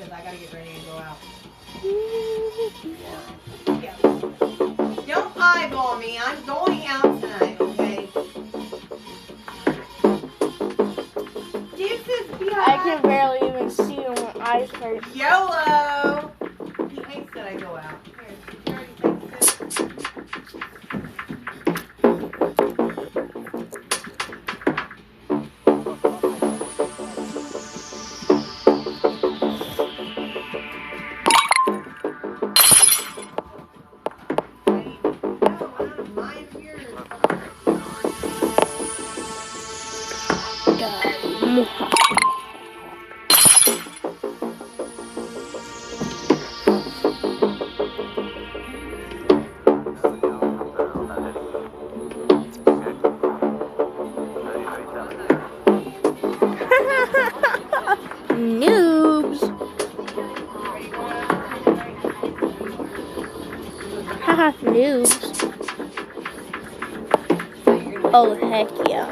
because I gotta get ready and go out. Yeah. Don't eyeball me. I'm going out tonight, okay? I can barely even see him when eyes hurt. YOLO! He hates that I go out. Here, did you already take a sip? Noobs. Haha, noobs. Oh, heck yeah.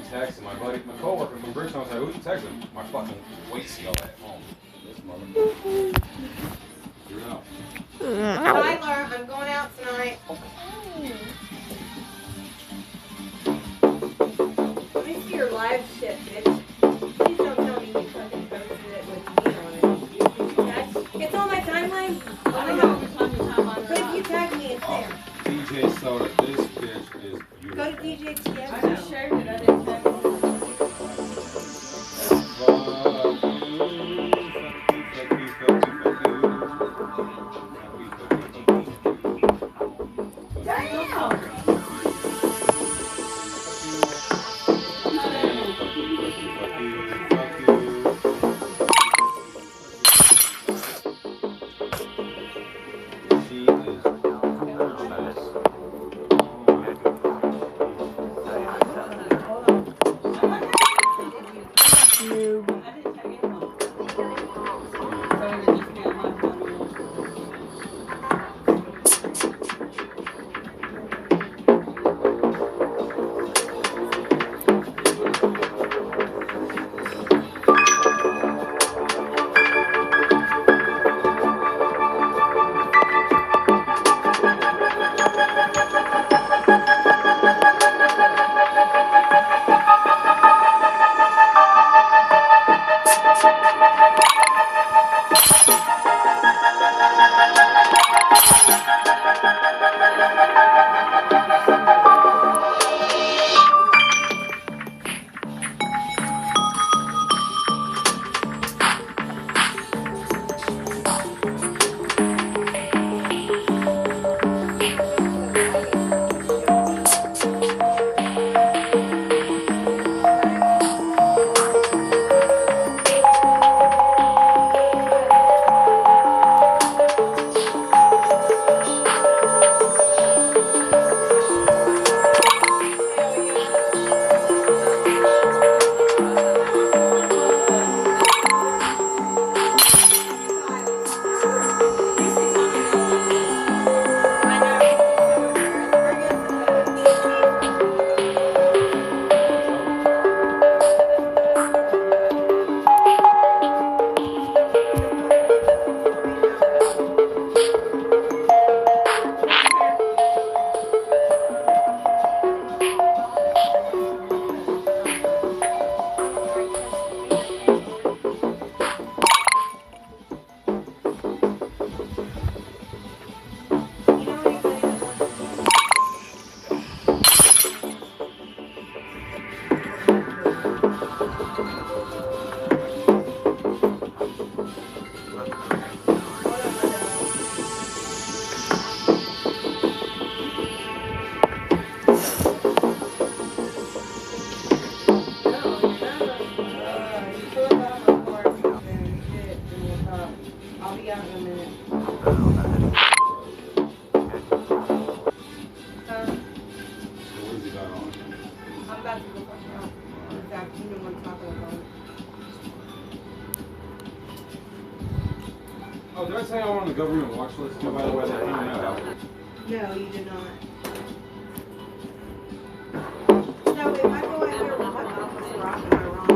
Texting my buddy, my coworker from Bridgetown. I was like, who's texting? My fucking waistcoat at home. This motherfucker. Tyler, I'm going out tonight. Let me see your live shit, bitch. Please don't tell me you fucking posted it with me on it. It's on my timeline. But if you tag me, it's there. DJ Soda, this bitch is beautiful. Go to DJ TM. I just shared it. I didn't tag it. that on? I'm about to go fuck out. In fact, you know what I'm talking about. Oh, did I say I was on the government watch list too, by the way? They're hanging that out. No, you did not. So if I go in here with my office rock, am I wrong?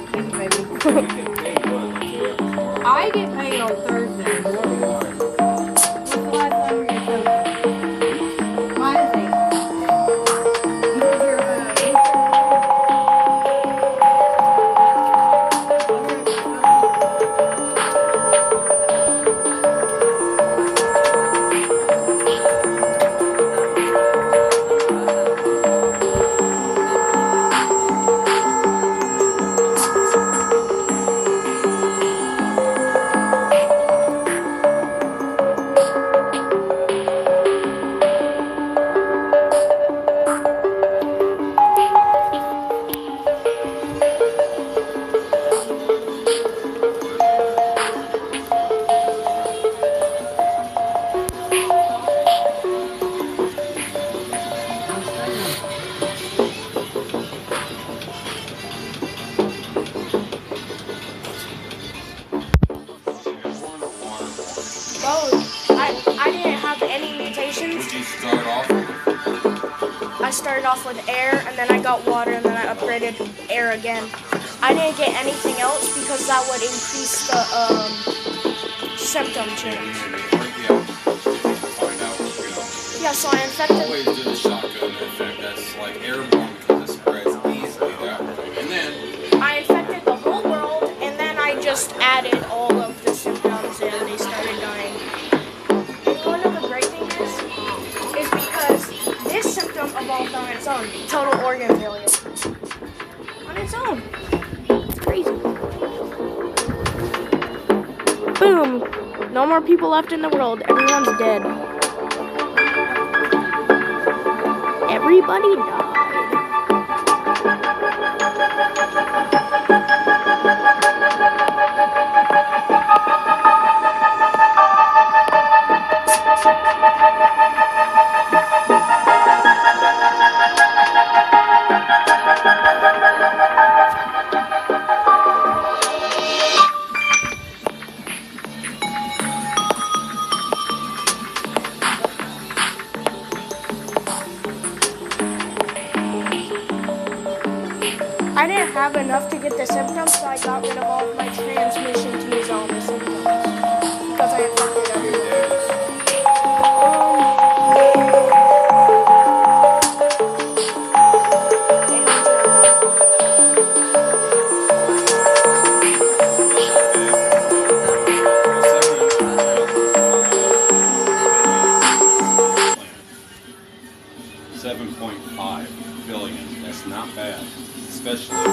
Can I go to jail? I get paid on Thursday. What's the last time you get paid? Mine is 8. You said you're I didn't have any mutations. Would you start off? I started off with air, and then I got water, and then I upgraded air again. I didn't get anything else because that would increase the symptom change. Yeah, so I infected. Always do the shotgun effect. That's like airborne because it spreads easily that way. And then I infected the whole world, and then I just added all of the symptoms, and they started dying. And one of the great things is because this symptom evolved on its own. Total organ failure. On its own. It's crazy. Boom. No more people left in the world. Everyone's dead. Everybody died. 7.5 billion. That's not bad, especially for